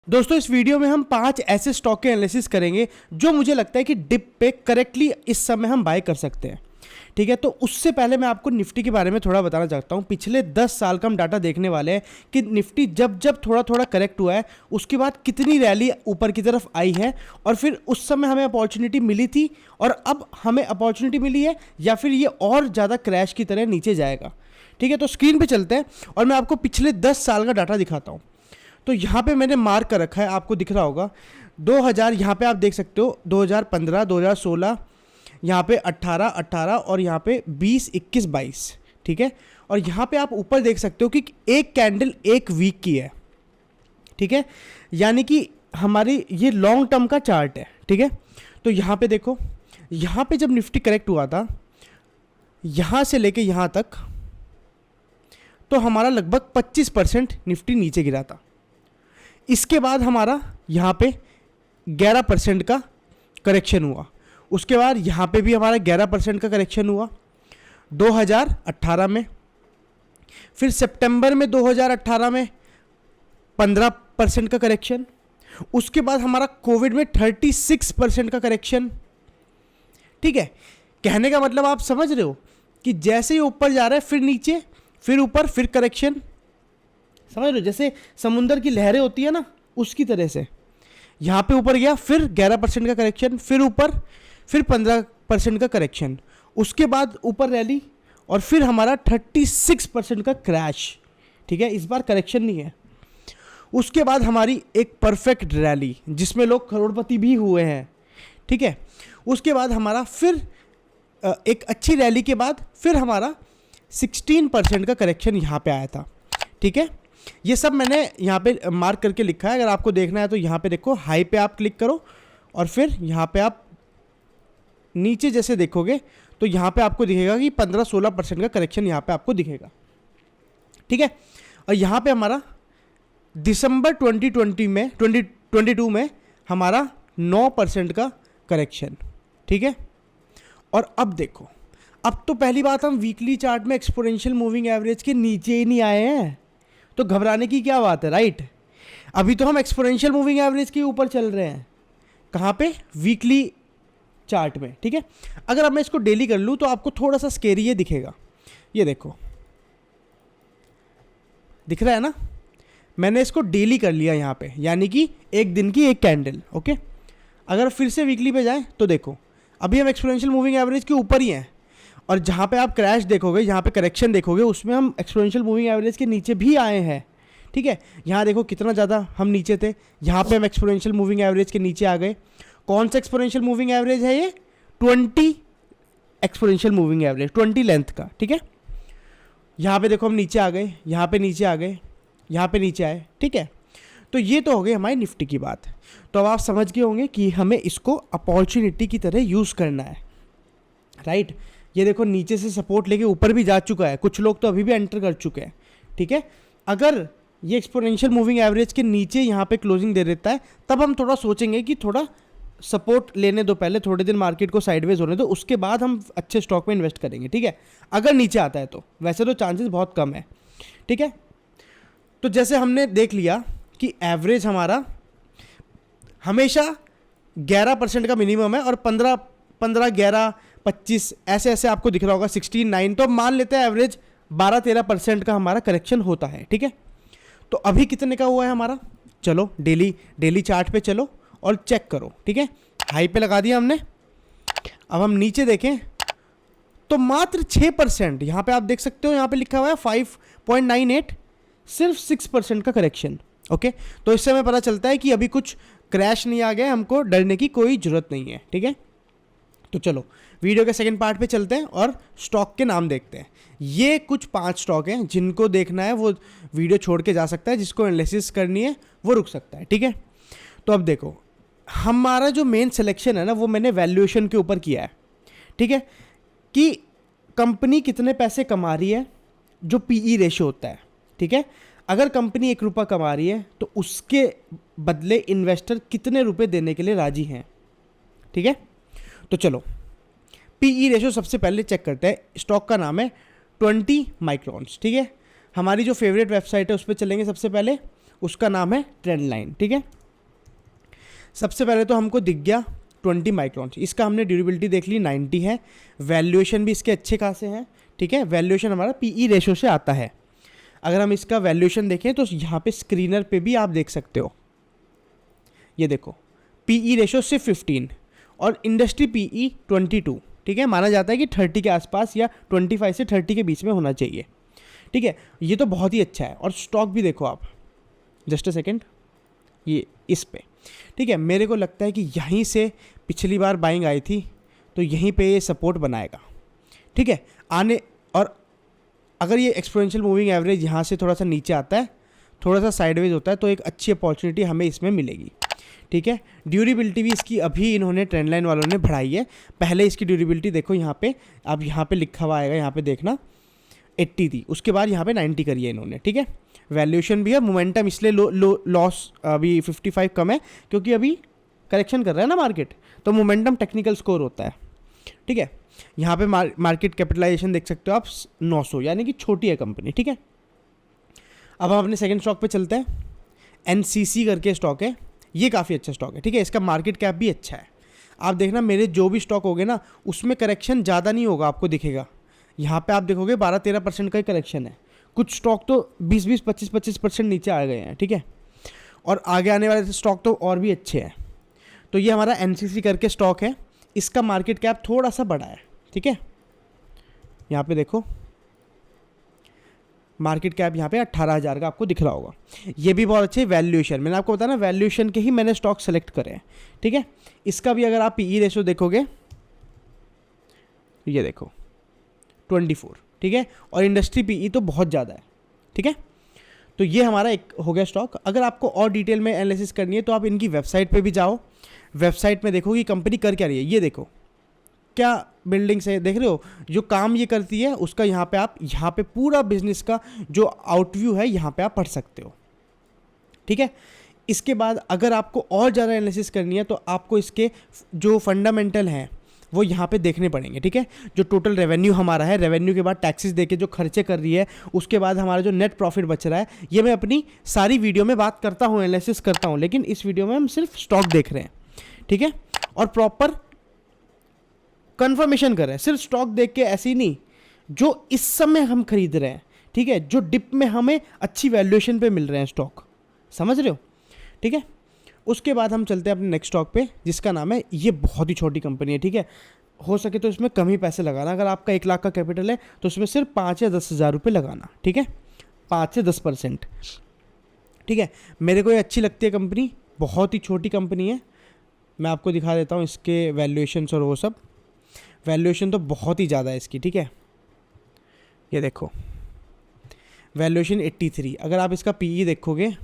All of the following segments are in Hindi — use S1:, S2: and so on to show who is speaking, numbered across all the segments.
S1: दोस्तों इस वीडियो में हम 5 ऐसे स्टॉक के एनालिसिस करेंगे जो मुझे लगता है कि डिप पे करेक्टली इस समय हम बाय कर सकते हैं। ठीक है, तो उससे पहले मैं आपको निफ्टी के बारे में थोड़ा बताना चाहता हूँ। पिछले 10 साल का हम डाटा देखने वाले हैं कि निफ्टी जब जब थोड़ा थोड़ा करेक्ट हुआ है उसके बाद कितनी रैली ऊपर की तरफ आई है, और फिर उस समय हमें अपॉर्चुनिटी मिली थी और अब हमें अपॉर्चुनिटी मिली है, या फिर ये और ज़्यादा क्रैश की तरह नीचे जाएगा। ठीक है, तो स्क्रीन पर चलते हैं और मैं आपको पिछले 10 साल का डाटा दिखाता हूँ। तो यहाँ पे मैंने मार्क कर रखा है, आपको दिख रहा होगा 2000, यहाँ पे आप देख सकते हो 2015, 2016, यहाँ पे 18 और यहाँ पे 20, 21, 22। ठीक है, और यहाँ पे आप ऊपर देख सकते हो कि एक कैंडल एक वीक की है। ठीक है, यानी कि हमारी ये लॉन्ग टर्म का चार्ट है। ठीक है, तो यहाँ पे देखो, यहाँ पे जब निफ्टी करेक्ट हुआ था यहाँ से लेके यहाँ तक, तो हमारा लगभग 25% निफ्टी नीचे गिरा था। इसके बाद हमारा यहाँ पे 11% का करेक्शन हुआ। उसके बाद यहाँ पे भी हमारा 11% का करेक्शन हुआ 2018 में। फिर सितंबर में 2018 में 15% का करेक्शन। उसके बाद हमारा कोविड में 36% का करेक्शन। ठीक है, कहने का मतलब आप समझ रहे हो कि जैसे ही ऊपर जा रहा है फिर नीचे, फिर ऊपर, फिर करेक्शन। समझ रहे हो, जैसे समुंदर की लहरें होती है ना, उसकी तरह से यहाँ पे ऊपर गया, फिर 11% का करेक्शन, फिर ऊपर, फिर 15% का करेक्शन, उसके बाद ऊपर रैली, और फिर हमारा 36% का क्रैश। ठीक है, इस बार करेक्शन नहीं है। उसके बाद हमारी एक परफेक्ट रैली जिसमें लोग करोड़पति भी हुए हैं। ठीक है, उसके बाद हमारा फिर एक अच्छी रैली के बाद फिर हमारा 16% का करेक्शन यहाँ पे आया था। ठीक है, ये सब मैंने यहाँ पे मार्क करके लिखा है। अगर आपको देखना है तो यहाँ पे देखो, हाई पे आप क्लिक करो और फिर यहाँ पे आप नीचे जैसे देखोगे तो यहाँ पे आपको दिखेगा कि 15-16% का करेक्शन यहाँ पे आपको दिखेगा। ठीक है, और यहाँ पे हमारा दिसंबर 2022 में हमारा 9% का करेक्शन। ठीक है, और अब देखो, अब तो पहली बात हम वीकली चार्ट में एक्सपोनेंशियल मूविंग एवरेज के नीचे ही नहीं आए हैं, तो घबराने की क्या बात है, राइट। अभी तो हम एक्सपोनेंशियल मूविंग एवरेज के ऊपर चल रहे हैं। कहाँ पे? वीकली चार्ट में। ठीक है, अगर अब मैं इसको डेली कर लूँ तो आपको थोड़ा सा स्केरी ये दिखेगा। ये देखो, दिख रहा है ना, मैंने इसको डेली कर लिया यहाँ पे, यानी कि एक दिन की एक कैंडल। ओके, अगर फिर से वीकली पे जाए तो देखो, अभी हम एक्सपोनेंशियल मूविंग एवरेज के ऊपर ही हैं, और जहाँ पे आप क्रैश देखोगे, जहाँ पे करेक्शन देखोगे, उसमें हम एक्सपोनेंशियल मूविंग एवरेज के नीचे भी आए हैं। ठीक है, यहाँ देखो कितना ज़्यादा हम नीचे थे, यहाँ पे हम एक्सपोनेंशियल मूविंग एवरेज के नीचे आ गए। कौन सा एक्सपोनेंशियल मूविंग एवरेज है ये? 20 एक्सपोनेंशियल मूविंग एवरेज, 20 लेंथ का। ठीक है, यहाँ पे देखो हम नीचे आ गए, यहाँ पे नीचे आ गए, यहाँ पे नीचे आए। ठीक है, तो ये तो हो गई हमारी निफ्टी की बात। तो अब आप समझ गए होंगे कि हमें इसको अपॉर्चुनिटी की तरह यूज़ करना है, राइट। ये देखो नीचे से सपोर्ट लेके ऊपर भी जा चुका है, कुछ लोग तो अभी भी एंटर कर चुके हैं। ठीक है, अगर ये एक्सपोनेंशियल मूविंग एवरेज के नीचे यहाँ पे क्लोजिंग दे देता है, तब हम थोड़ा सोचेंगे कि थोड़ा सपोर्ट लेने दो, पहले थोड़े दिन मार्केट को साइडवेज होने दो, उसके बाद हम अच्छे स्टॉक में इन्वेस्ट करेंगे। ठीक है, अगर नीचे आता है तो, वैसे तो चांसेस बहुत कम है। ठीक है, तो जैसे हमने देख लिया कि एवरेज हमारा हमेशा 11% का मिनिमम है, और 15, 11, 25 ऐसे ऐसे आपको दिख रहा होगा, 16, 9, तो मान लेते हैं एवरेज 12-13% का हमारा करेक्शन होता है। ठीक है, तो अभी कितने का हुआ है हमारा? चलो डेली चार्ट पे चलो और चेक करो। ठीक है, हाई पे लगा दिया हमने। अब हम नीचे देखें तो मात्र 6%, यहाँ पे आप देख सकते हो, यहाँ पे लिखा हुआ है 5.98, सिर्फ 6% का करेक्शन। ओके, तो इससे हमें पता चलता है कि अभी कुछ क्रैश नहीं आ गया, हमको डरने की कोई ज़रूरत नहीं है। ठीक है, तो चलो वीडियो के सेकंड पार्ट पे चलते हैं और स्टॉक के नाम देखते हैं। ये कुछ 5 स्टॉक हैं, जिनको देखना है वो वीडियो छोड़ के जा सकता है, जिसको एनालिसिस करनी है वो रुक सकता है। ठीक है, तो अब देखो, हमारा जो मेन सिलेक्शन है ना, वो मैंने वैल्यूएशन के ऊपर किया है। ठीक है, कि कंपनी कितने पैसे कमा रही है, जो पीई रेशियो होता है। ठीक है, अगर कंपनी 1 रुपया कमा रही है तो उसके बदले इन्वेस्टर कितने रुपए देने के लिए राजी हैं। ठीक है, तो चलो पीई रेशियो सबसे पहले चेक करते हैं। स्टॉक का नाम है 20 माइक्रॉन्स। ठीक है, हमारी जो फेवरेट वेबसाइट है उस पर चलेंगे सबसे पहले, उसका नाम है ट्रेंड लाइन, ठीक है। सबसे पहले तो हमको दिख गया 20 माइक्रॉन, इसका हमने ड्यूरेबिलिटी देख ली 90 है, वैल्यूएशन भी इसके अच्छे खासे हैं, ठीक है। वैल्यूएशन हमारा पीई रेशो से आता है। अगर हम इसका वैल्यूएशन देखें तो यहाँ पे स्क्रीनर पे भी आप देख सकते हो, ये देखो पीई रेशो सिर्फ 15 और इंडस्ट्री पीई 22, ठीक है। माना जाता है कि 30 के आसपास या 25 से 30 के बीच में होना चाहिए, ठीक है। ये तो बहुत ही अच्छा है। और स्टॉक भी देखो आप, जस्ट अ सेकेंड, ये इस पे, ठीक है। मेरे को लगता है कि यहीं से पिछली बार बाइंग आई थी तो यहीं पे ये सपोर्ट बनाएगा, ठीक है। आने और अगर ये एक्सपोनेंशियल मूविंग एवरेज यहाँ से थोड़ा सा नीचे आता है, थोड़ा सा साइडवेज होता है, तो एक अच्छी अपॉर्चुनिटी हमें इसमें मिलेगी, ठीक है। ड्यूरेबिलिटी भी इसकी अभी इन्होंने ट्रेंड लाइन वालों ने बढ़ाई है। पहले इसकी ड्यूरेबिलिटी देखो यहाँ पे, अब यहाँ पे लिखा हुआ आएगा, यहाँ पे देखना 80 थी, उसके बाद यहाँ पे 90 करी है इन्होंने, ठीक है। वैल्यूएशन भी है, मोमेंटम इसलिए लॉस अभी 55 कम है क्योंकि अभी करेक्शन कर रहा है ना मार्केट, तो मोमेंटम टेक्निकल स्कोर होता है, ठीक है। यहाँ पे मार्केट कैपिटलाइजेशन देख सकते हो आप 900, यानी कि छोटी है कंपनी, ठीक है। अब हम अपने सेकंड स्टॉक पे चलते हैं। एनसीसी करके स्टॉक है, ये काफ़ी अच्छा स्टॉक है, ठीक है। इसका मार्केट कैप भी अच्छा है। आप देखना मेरे जो भी स्टॉक होंगे ना उसमें करेक्शन ज़्यादा नहीं होगा, आपको दिखेगा यहाँ पे आप देखोगे 12-13% का ही करेक्शन है। कुछ स्टॉक तो 20-20, 25-25% नीचे आ गए हैं, ठीक है। और आगे आने वाले स्टॉक तो और भी अच्छे हैं। तो ये हमारा एनसीसी करके स्टॉक है, इसका मार्केट कैप थोड़ा सा बड़ा है, ठीक है। यहाँ पे देखो मार्केट कैप यहाँ पे 18,000 का आपको दिख रहा होगा। ये भी बहुत अच्छे वैल्यूएशन, मैंने आपको बताया ना वैल्यूएशन के ही मैंने स्टॉक सेलेक्ट करे हैं, ठीक है। इसका भी अगर आप पीई रेशो देखोगे, ये देखो 24, ठीक है। और इंडस्ट्री पीई तो बहुत ज़्यादा है, ठीक है। तो ये हमारा एक हो गया स्टॉक। अगर आपको और डिटेल में एनालिसिस करनी है तो आप इनकी वेबसाइट पे भी जाओ, वेबसाइट में देखो कि कंपनी कर क्या रही है। ये देखो क्या बिल्डिंग्स है, देख रहे हो जो काम ये करती है उसका, यहाँ पे आप यहाँ पे पूरा बिजनेस का जो आउटव्यू है यहाँ पे आप पढ़ सकते हो, ठीक है। इसके बाद अगर आपको और ज़्यादा एनालिसिस करनी है तो आपको इसके जो फंडामेंटल हैं वो यहाँ पे देखने पड़ेंगे, ठीक है। जो टोटल रेवेन्यू हमारा है, रेवेन्यू के बाद टैक्सेस देके जो खर्चे कर रही है, उसके बाद हमारा जो नेट प्रॉफिट बच रहा है, ये मैं अपनी सारी वीडियो में बात करता हूँ, एनालिसिस करता हूँ, लेकिन इस वीडियो में हम सिर्फ स्टॉक देख रहे हैं, ठीक है। और प्रॉपर कंफर्मेशन कर रहे हैं, सिर्फ स्टॉक देख के ऐसे ही नहीं, जो इस समय हम खरीद रहे हैं, ठीक है, जो डिप में हमें अच्छी वैल्यूएशन पे मिल रहे हैं स्टॉक, समझ रहे हो, ठीक है। उसके बाद हम चलते हैं अपने नेक्स्ट स्टॉक पे, जिसका नाम है, ये बहुत ही छोटी कंपनी है, ठीक है। हो सके तो इसमें कम ही पैसे लगाना। अगर आपका 1 लाख का कैपिटल है तो उसमें सिर्फ 5 या 10 हज़ार रुपये लगाना, ठीक है, 5 से 10%, ठीक है। मेरे को ये अच्छी लगती है कंपनी, बहुत ही छोटी कंपनी है। मैं आपको दिखा देता हूँ इसके वैल्यूएशंस और वो सब। वैल्यूएशन तो बहुत ही ज़्यादा है इसकी, ठीक है। ये देखो वैल्यूएशन 83। अगर आप इसका पीई देखोगे,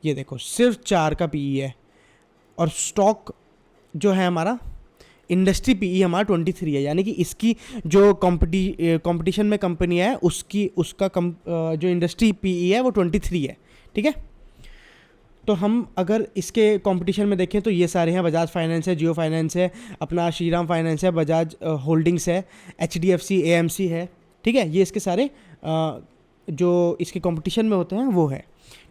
S1: ये देखो सिर्फ 4 का पीई है। और स्टॉक जो है हमारा, इंडस्ट्री पीई हमारा 23 है, यानी कि इसकी जो कंपटीशन में कंपनी है उसका जो इंडस्ट्री पीई है वो 23 है, ठीक है। तो हम अगर इसके कंपटीशन में देखें तो ये सारे हैं, बजाज फाइनेंस है, जियो फाइनेंस है, अपना श्रीराम फाइनेंस है, बजाज होल्डिंग्स है, एचडीएफसी, एएमसी है, ठीक है। ये इसके सारे जो इसके कंपटीशन में होते हैं वो है,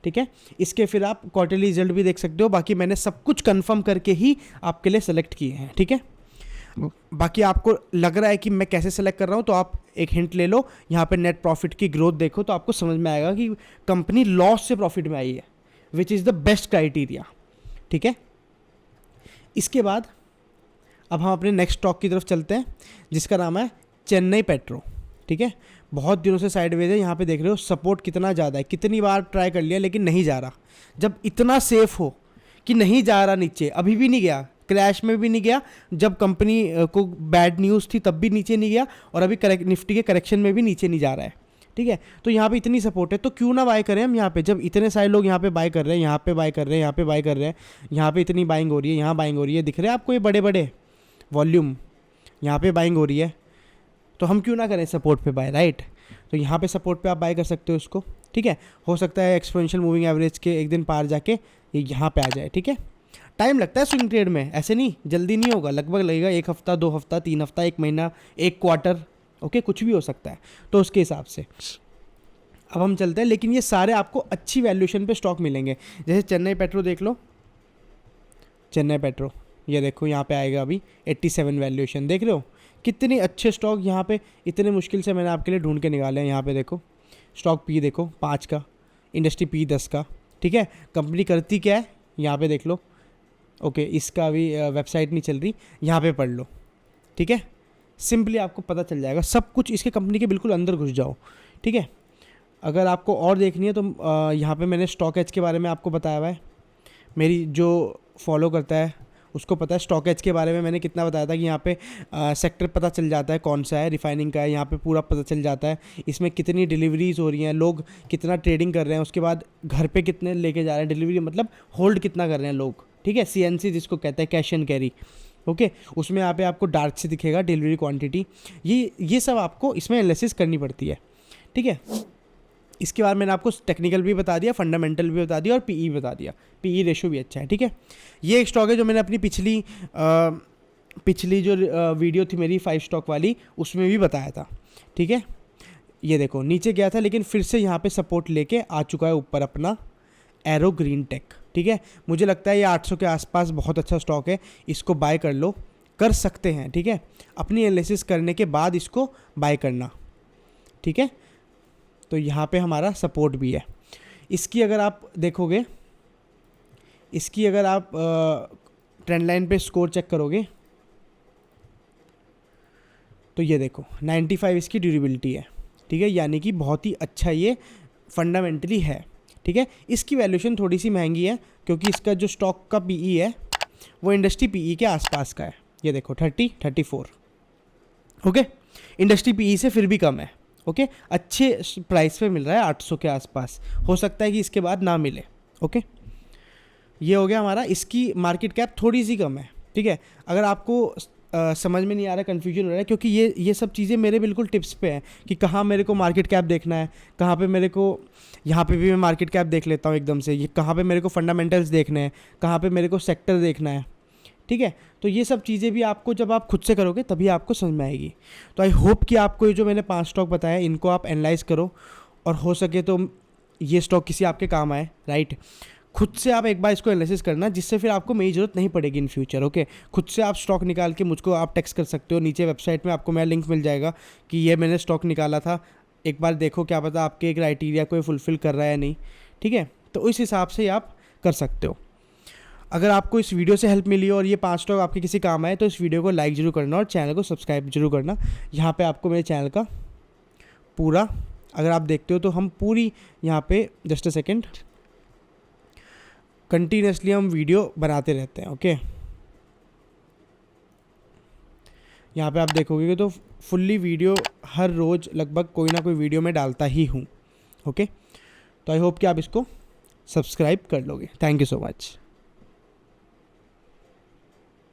S1: ठीक है। इसके फिर आप क्वार्टरली रिजल्ट भी देख सकते हो। बाकी मैंने सब कुछ कंफर्म करके ही आपके लिए सेलेक्ट किए हैं, ठीक है। बाकी आपको लग रहा है कि मैं कैसे सेलेक्ट कर रहा हूँ तो आप एक हिंट ले लो, यहाँ पे नेट प्रॉफिट की ग्रोथ देखो तो आपको समझ में आएगा कि कंपनी लॉस से प्रॉफिट में आई है, which is the best criteria, ठीक है। इसके बाद अब हम अपने नेक्स्ट स्टॉक की तरफ चलते हैं, जिसका नाम है चेन्नई पेट्रो, ठीक है। बहुत दिनों से साइडवेज है, यहाँ पे देख रहे हो सपोर्ट कितना ज़्यादा है, कितनी बार ट्राई कर लिया लेकिन नहीं जा रहा। जब इतना सेफ हो कि नहीं जा रहा नीचे, अभी भी नहीं गया, क्रैश में भी नहीं गया, जब कंपनी को बैड न्यूज़ थी तब भी नीचे नहीं गया, और अभी निफ्टी के करेक्शन में भी नीचे नहीं जा रहा है, ठीक है। तो यहाँ पे इतनी सपोर्ट है तो क्यों ना बाय करें हम यहाँ पे, जब इतने सारे लोग यहाँ पे बाय कर रहे हैं, यहाँ पे बाय कर रहे हैं, यहाँ पे बाय कर रहे हैं, यहाँ पे इतनी बाइंग हो रही है, यहाँ बाइंग हो रही है, दिख रहे हैं आपको ये बड़े बड़े वॉल्यूम, यहाँ पे बाइंग हो रही है, तो हम क्यों ना करें सपोर्ट पे बाय, राइट। तो यहाँ पे सपोर्ट पे आप बाय कर सकते हो इसको, ठीक है। हो सकता है एक्सपोनेंशियल मूविंग एवरेज के एक दिन पार जाके ये यहाँ पे आ जाए, ठीक है। टाइम लगता है स्विंग ट्रेड में, ऐसे नहीं जल्दी नहीं होगा, लगभग लगेगा 1 हफ्ता, 2 हफ्ता, 3 हफ्ता, 1 महीना, 1 क्वार्टर, ओके, कुछ भी हो सकता है। तो उसके हिसाब से अब हम चलते हैं, लेकिन ये सारे आपको अच्छी वैल्यूएशन पे स्टॉक मिलेंगे। जैसे चेन्नई पेट्रो देख लो, चेन्नई पेट्रो ये देखो यहाँ पे आएगा अभी 87 वैल्यूएशन, देख रहे हो कितने अच्छे स्टॉक यहाँ पे इतने मुश्किल से मैंने आपके लिए ढूंढ के निकाले हैं। यहाँ पे देखो स्टॉक पी देखो 5 का, इंडस्ट्री पी 10 का, ठीक है। कंपनी करती क्या है यहाँ पे देख लो, ओके इसका अभी वेबसाइट नहीं चल रही, यहाँ पे पढ़ लो, ठीक है। सिंपली आपको पता चल जाएगा सब कुछ, इसके कंपनी के बिल्कुल अंदर घुस जाओ, ठीक है। अगर आपको और देखनी है तो यहाँ पे मैंने स्टॉक एज के बारे में आपको बताया हुआ है। मेरी जो फॉलो करता है उसको पता है स्टॉक एज के बारे में मैंने कितना बताया था कि यहाँ पे सेक्टर पता चल जाता है कौन सा है, रिफाइनिंग का है, यहाँ पे पूरा पता चल जाता है इसमें कितनी डिलीवरीज हो रही हैं, लोग कितना ट्रेडिंग कर रहे हैं, उसके बाद घर पे कितने लेके जा रहे हैं, डिलीवरी मतलब होल्ड कितना कर रहे हैं लोग, ठीक है। CNC जिसको कहते हैं कैश एंड कैरी, ओके। उसमें यहाँ पे आपको डार्क से दिखेगा डिलीवरी क्वांटिटी, ये सब आपको इसमें एनालिसिस करनी पड़ती है, ठीक है। इसके बाद मैंने आपको टेक्निकल भी बता दिया, फंडामेंटल भी बता दिया और पीई बता दिया, पीई रेशो भी अच्छा है, ठीक है। ये एक स्टॉक है जो मैंने अपनी पिछली जो वीडियो थी मेरी 5 स्टॉक वाली उसमें भी बताया था, ठीक है। ये देखो नीचे गया था लेकिन फिर से यहाँ पे सपोर्ट लेके आ चुका है ऊपर अपना एरो ग्रीन टेक, ठीक है। मुझे लगता है ये 800 के आसपास बहुत अच्छा स्टॉक है, इसको बाय कर लो, कर सकते हैं, ठीक है। अपनी एनालिसिस करने के बाद इसको बाय करना, ठीक है। तो यहाँ पे हमारा सपोर्ट भी है। इसकी अगर आप देखोगे, इसकी अगर आप ट्रेंड लाइन पे स्कोर चेक करोगे तो ये देखो 95 इसकी ड्यूरेबिलिटी है, ठीक है, यानी कि बहुत ही अच्छा ये फंडामेंटली है, ठीक है। इसकी वैल्यूएशन थोड़ी सी महंगी है क्योंकि इसका जो स्टॉक का पीई है वो इंडस्ट्री पीई के आसपास का है, ये देखो 34, ओके। इंडस्ट्री पीई से फिर भी कम है, ओके। अच्छे प्राइस पे मिल रहा है 800 के आसपास, हो सकता है कि इसके बाद ना मिले, ओके। ये हो गया हमारा, इसकी मार्केट कैप थोड़ी सी कम है, ठीक है। अगर आपको समझ में नहीं आ रहा, कन्फ्यूजन हो रहा है, क्योंकि ये सब चीज़ें मेरे बिल्कुल टिप्स पे हैं कि कहाँ मेरे को मार्केट कैप देखना है, कहाँ पे मेरे को, यहाँ पे भी मैं मार्केट कैप देख लेता हूँ एकदम से, ये कहाँ पे मेरे को फंडामेंटल्स देखने हैं, कहाँ पे मेरे को सेक्टर देखना है, ठीक है। तो ये सब चीज़ें भी आपको जब आप खुद से करोगे तभी आपको समझ में आएगी। तो आई होप कि आपको ये जो मैंने 5 स्टॉक बताया इनको आप एनालाइज करो और हो सके तो ये स्टॉक किसी आपके काम आए, राइट। खुद से आप एक बार इसको एनालिसिस करना, जिससे फिर आपको मेरी ज़रूरत नहीं पड़ेगी इन फ्यूचर, ओके। खुद से आप स्टॉक निकाल के मुझको आप टेक्स्ट कर सकते हो, नीचे वेबसाइट में आपको मेरा लिंक मिल जाएगा कि ये मैंने स्टॉक निकाला था, एक बार देखो, क्या पता आपके क्राइटेरिया को फुलफ़िल कर रहा है या नहीं, ठीक है। तो इस हिसाब से आप कर सकते हो। अगर आपको इस वीडियो से हेल्प मिली और ये 5 स्टॉक आपके किसी काम आए तो इस वीडियो को लाइक जरूर करना और चैनल को सब्सक्राइब जरूर करना। यहाँ पे आपको मेरे चैनल का पूरा, अगर आप देखते हो तो हम पूरी यहाँ पे जस्ट अ सेकेंड कंटिन्यूसली हम वीडियो बनाते रहते हैं, ओके। यहाँ पे आप देखोगे तो फुल्ली वीडियो हर रोज़ लगभग कोई ना कोई वीडियो में डालता ही हूँ, ओके। तो आई होप कि आप इसको सब्सक्राइब कर लोगे। Thank you so much.